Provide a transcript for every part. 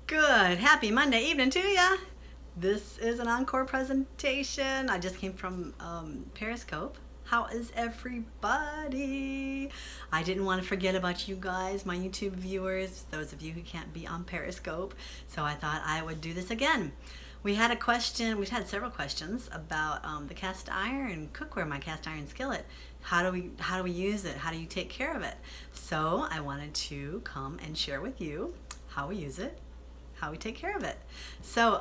Good. Happy Monday evening to ya. This is an encore presentation. I just came from Periscope. How is everybody? I didn't want to forget about you guys, my YouTube viewers, those of you who can't be on Periscope. So I thought I would do this again. We had a question, we've had several questions about the cast iron cookware, my cast iron skillet. How do we use it? How do you take care of it? So I wanted to come and share with you how we use it, how we take care of it. So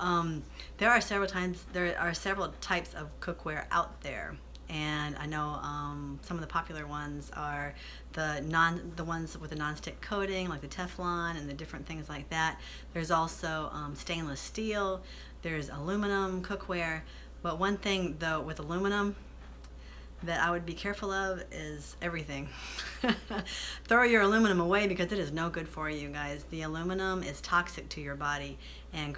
there are several types of cookware out there, and I know some of the popular ones are the ones with the non-stick coating, like the Teflon and the different things like that. There's also stainless steel. There's aluminum cookware. But one thing though with aluminum that I would be careful of is everything. Throw your aluminum away because it is no good for you guys. The aluminum is toxic to your body and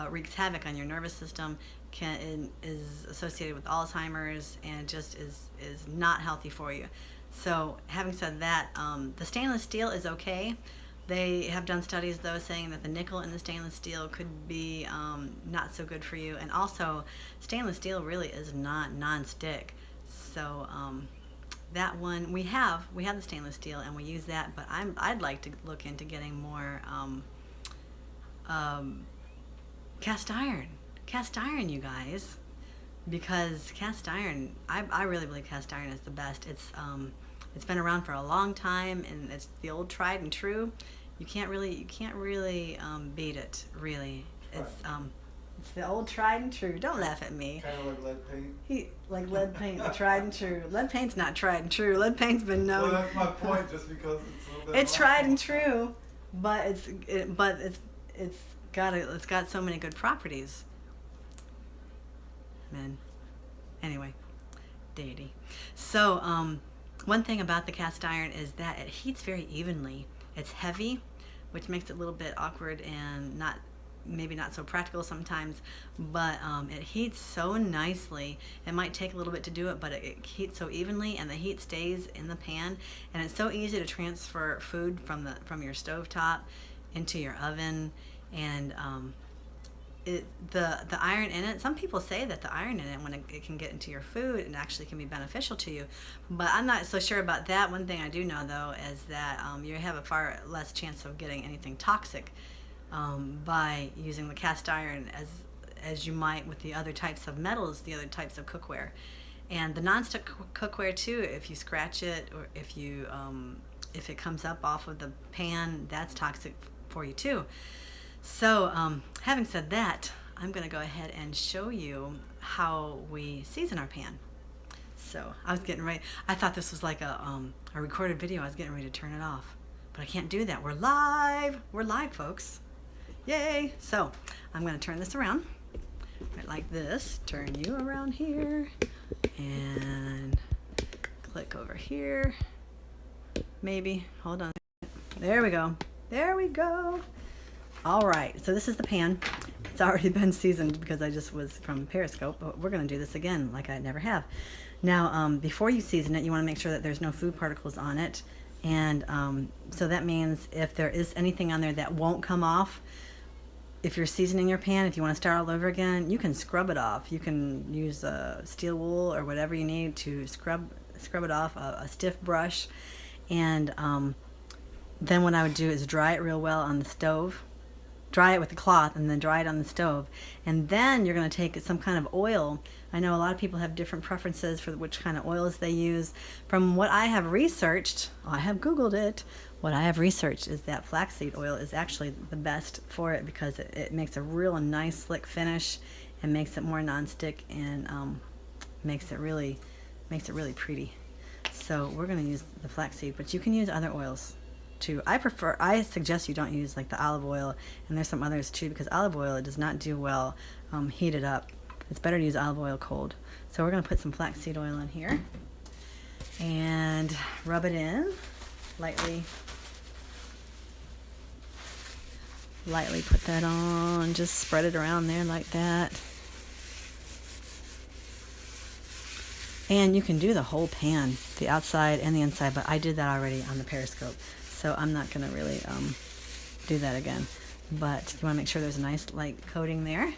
wreaks havoc on your nervous system, is associated with Alzheimer's, and just is not healthy for you. So having said that, the stainless steel is okay. They have done studies though saying that the nickel in the stainless steel could be not so good for you, and also stainless steel really is not non-stick. So that one we have the stainless steel and we use that, but I'd like to look into getting more cast iron, you guys, because cast iron, I really believe cast iron is the best. It's been around for a long time, and it's the old tried and true. You can't really beat it, really. It's the old tried and true. Don't laugh at me. Kind of like lead paint. Like lead paint, the tried and true. Lead paint's not tried and true. Lead paint's been known. Well, that's my point. Just because it's a little bit. It's tried and true, but it's got so many good properties. Man. Anyway, deity. So one thing about the cast iron is that it heats very evenly. It's heavy, which makes it a little bit awkward and maybe not so practical sometimes, but it heats so nicely. It might take a little bit to do it, but it heats so evenly, and the heat stays in the pan, and it's so easy to transfer food from your stovetop into your oven. And the iron in it, some people say that the iron in it, when it can get into your food, it actually can be beneficial to you, but I'm not so sure about that. One thing I do know though is that you have a far less chance of getting anything toxic by using the cast iron as you might with the other types of metals, the other types of cookware. And the non-stick cookware too, if you scratch it, or if it comes up off of the pan, that's toxic for you too. So having said that, I'm going to go ahead and show you how we season our pan. So I was getting ready, I thought this was like a recorded video. I was getting ready to turn it off, but I can't do that. We're live, folks. Yay! So I'm going to turn this around right like this, turn you around here, and click over here. Maybe, hold on. There we go. There we go. All right, so this is the pan. It's already been seasoned because I just was from Periscope, but we're going to do this again like I never have. Now, before you season it, you want to make sure that there's no food particles on it. And so that means if there is anything on there that won't come off, if you're seasoning your pan, if you want to start all over again, you can scrub it off. You can use a steel wool or whatever you need to scrub it off, a stiff brush. And then what I would do is dry it real well on the stove. Dry it with a cloth and then dry it on the stove. And then you're going to take some kind of oil. I know a lot of people have different preferences for which kind of oils they use. From what I have researched, I have Googled it, what I have researched is that flaxseed oil is actually the best for it because it makes a real nice slick finish and makes it more non-stick, and makes it really pretty. So we're going to use the flaxseed, but you can use other oils too. I suggest you don't use like the olive oil, and there's some others too, because olive oil, it does not do well heated up. It's better to use olive oil cold. So we're going to put some flaxseed oil in here and rub it in lightly. Lightly put that on, just spread it around there like that. And you can do the whole pan, the outside and the inside, but I did that already on the Periscope, so I'm not going to really do that again. but you want to make sure there's a nice light coating there.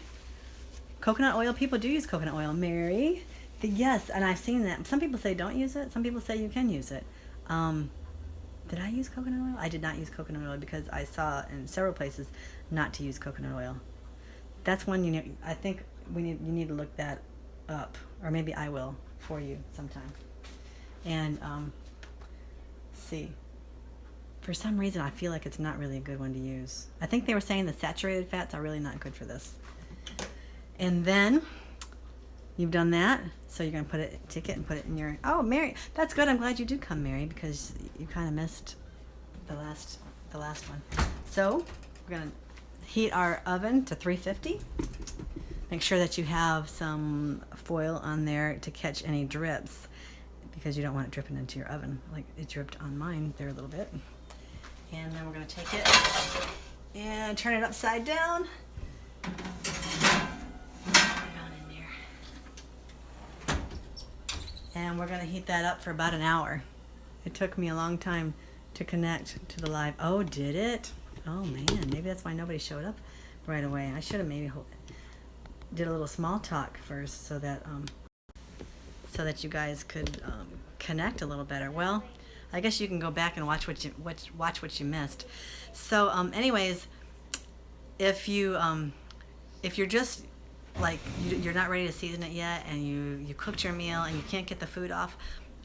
Coconut oil, people do use coconut oil. Mary, yes, and I've seen that. Some people say don't use it. Some people say you can use it. Did I use coconut oil? I did not use coconut oil because I saw in several places not to use coconut oil. That's one you need, I think you need to look that up, or maybe I will for you sometime. And see, for some reason I feel like it's not really a good one to use. I think they were saying the saturated fats are really not good for this. And then you've done that, so you're gonna take it and put it in your. Oh, Mary, that's good. I'm glad you did come, Mary, because you kind of missed the last one. So we're gonna heat our oven to 350. Make sure that you have some foil on there to catch any drips, because you don't want it dripping into your oven like it dripped on mine there a little bit. And then we're gonna take it and turn it upside down. And we're going to heat that up for about an hour. It took me a long time to connect to the live. Oh, did it? Oh man, maybe that's why nobody showed up right away. I should have maybe did a little small talk first so that you guys could connect a little better. Well, I guess you can go back and watch what you missed. So, anyways, if you're just like you're not ready to season it yet, and you cooked your meal and you can't get the food off,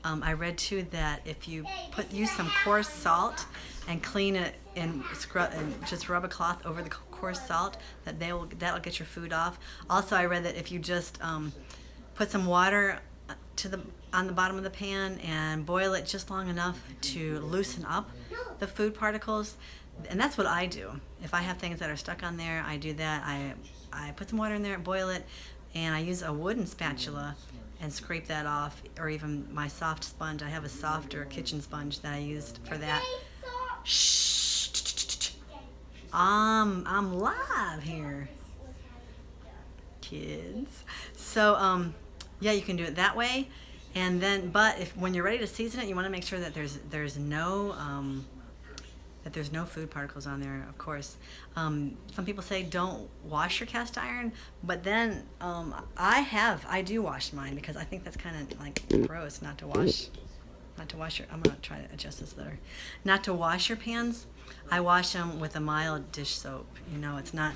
I read too that if you use some coarse salt and clean it and scrub and just rub a cloth over the coarse salt, that'll get your food off. Also, I read that if you just put some water on the bottom of the pan and boil it just long enough to loosen up the food particles, and that's what I do. If I have things that are stuck on there, I do that. I put some water in there, boil it, and I use a wooden spatula and scrape that off, or even my soft sponge. I have a softer kitchen sponge that I used for that. Shh. I'm live here, kids. So yeah, you can do it that way. And then, but when you're ready to season it, you want to make sure that there's no food particles on there, of course. Some people say don't wash your cast iron, but then I do wash mine, because I think that's kind of like gross not to wash your, I'm gonna try to adjust this better. Not to wash your pans. I wash them with a mild dish soap. You know, it's not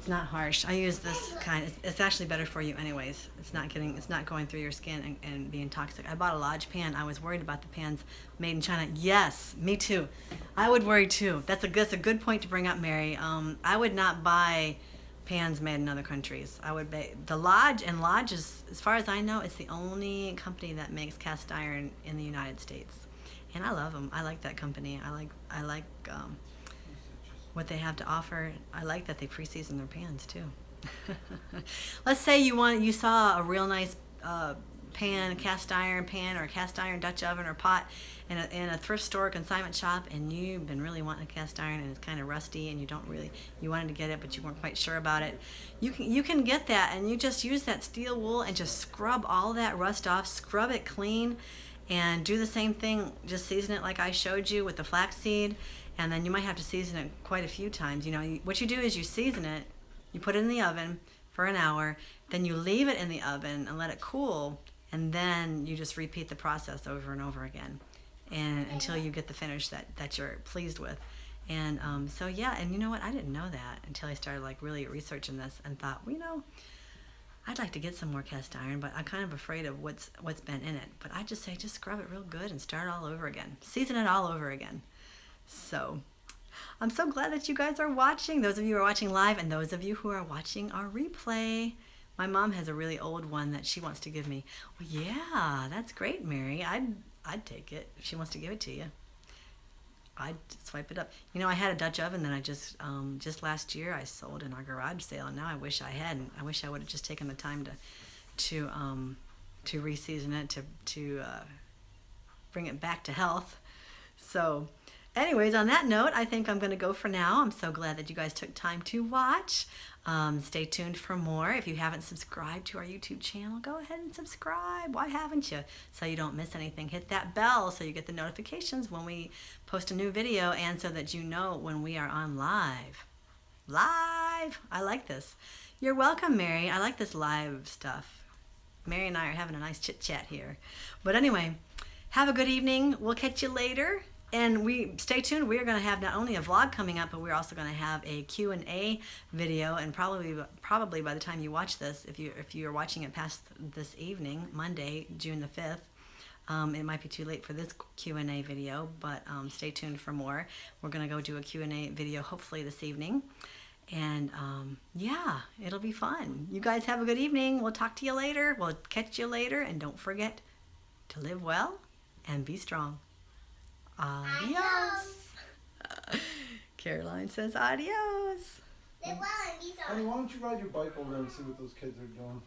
harsh. I use this kind. It's actually better for you anyways. It's not going through your skin and being toxic. I bought a Lodge pan. I was worried about the pans made in China. Yes, me too. I would worry too. That's a good point to bring up, Mary. I would not buy pans made in other countries. I would buy the Lodge, and Lodge is, as far as I know, it's the only company that makes cast iron in the United States. And I love them. I like that company. I like what they have to offer. I like that they pre-season their pans too. Let's say you saw a real nice cast iron pan, or a cast iron Dutch oven or pot in a thrift store consignment shop, and you've been really wanting a cast iron and it's kind of rusty, and you wanted to get it but you weren't quite sure about it. You can get that, and you just use that steel wool and just scrub all that rust off, scrub it clean, and do the same thing. Just season it like I showed you with the flaxseed. And then you might have to season it quite a few times. You know, what you do is you season it, you put it in the oven for an hour, then you leave it in the oven and let it cool, and then you just repeat the process over and over again, and until you get the finish that you're pleased with. And so yeah, and you know what? I didn't know that until I started like really researching this and thought, well, you know, I'd like to get some more cast iron, but I'm kind of afraid of what's been in it. But I just say, just scrub it real good and start all over again. Season it all over again. So I'm so glad that you guys are watching. Those of you who are watching live, and those of you who are watching our replay. My mom has a really old one that she wants to give me. Well, yeah, that's great, Mary. I'd take it if she wants to give it to you. I'd swipe it up. You know, I had a Dutch oven that I just last year I sold in our garage sale, and now I wish I hadn't. I wish I would have just taken the time to re-season it, to bring it back to health. So anyways, on that note, I think I'm going to go for now. I'm so glad that you guys took time to watch. Stay tuned for more. If you haven't subscribed to our YouTube channel, go ahead and subscribe. Why haven't you? So you don't miss anything. Hit that bell so you get the notifications when we post a new video, and so that you know when we are on live. Live. I like this. You're welcome, Mary. I like this live stuff. Mary and I are having a nice chit chat here. But anyway, have a good evening. We'll catch you later. And stay tuned. We're going to have not only a vlog coming up, but we're also going to have a Q&A video. And probably by the time you watch this, if you're watching it past this evening, Monday, June the 5th, it might be too late for this Q&A video, but stay tuned for more. We're going to go do a Q&A video hopefully this evening. And yeah, it'll be fun. You guys have a good evening. We'll talk to you later. We'll catch you later. And don't forget to live well and be strong. Adios. Caroline says adios. Live well and be strong. Honey, why don't you ride your bike over there and see what those kids are doing?